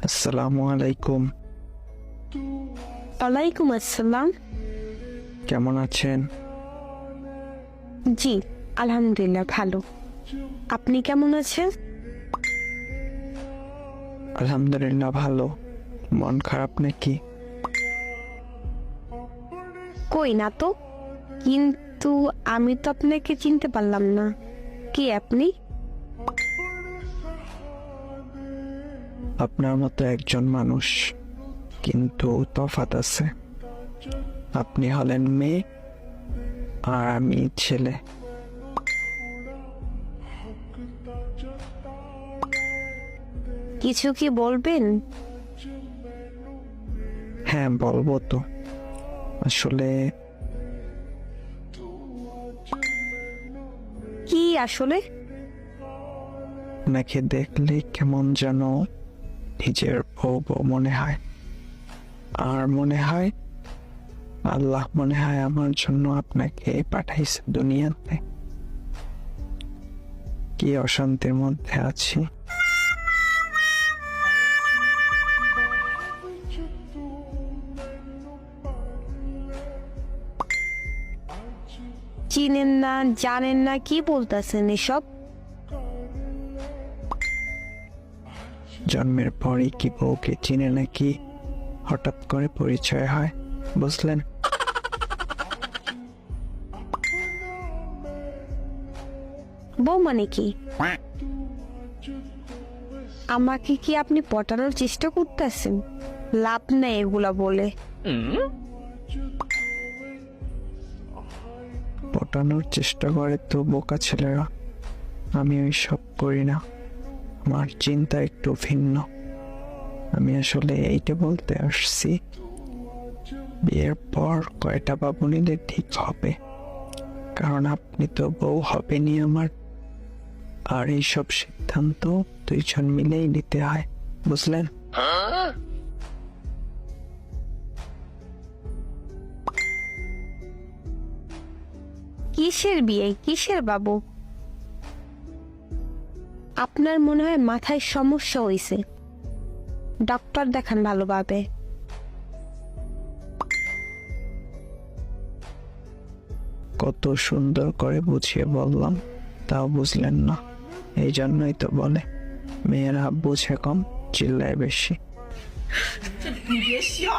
আসসালামু আলাইকুম। ওয়ালাইকুম আসসালাম। কেমন আছেন? জি আলহামদুলিল্লাহ ভালো। আপনি কেমন আছেন? আলহামদুলিল্লাহ ভালো। মন খারাপ নাকি? কই না তো, কিন্তু আমি তো আপনাকে চিনতে পারলাম না। কে আপনি? আপনার মতো একজন মানুষ, কিন্তু তফাৎ আছে। আপনি হলেন মেয়ে আর আমি ছেলে। কিছু কি বলবেন? হ্যাঁ বলবো তো। আসলে কি আসলে? আপনাকে দেখলে কেমন যেন নিজের বউ বউ মনে হয়, আর মনে হয় আল্লাহ মনে হয় আমার জন্য আপনাকে পাঠাইছে দুনিয়াতে। কি অশান্তির মধ্যে আছি। চিনেন না জানেন না, কি বলতেছেন এসব? জন্মের পরই কি বউকে চিনে নাকি হঠাৎ করে পরিচয় হয়, বুঝলেন? বউ মানে কি? আমাকে কি আপনি পটানোর চেষ্টা করতেছেন? লাভ নেই এগুলা বলে। পটানোর চেষ্টা করে তো বোকা ছেলেরা, আমি ওই সব করি না। আমার চিন্তা একটু ভিন্ন। আমি আসলে এইটা বলতে আসছি, বিয়ের পর কয়টা বাবু নিলে ঠিক হবে, কারণ আপনি তো বউ হবেনি আমার। আর এইসব সিদ্ধান্ত দুইজন মিলেই নিতে হয়, বুঝলেন? কিসের বিয়ে, কিসের বাবু? আপনার মনে হয় মাথায় সমস্যা হয়েছে, ডক্টর দেখান ভালোভাবে। কত সুন্দর করে বুঝিয়ে বললাম, তাও বুঝলেন না। এই জন্যই তো বলে মেয়েরা বুঝে কম, চিল্লায় বেশি।你别笑。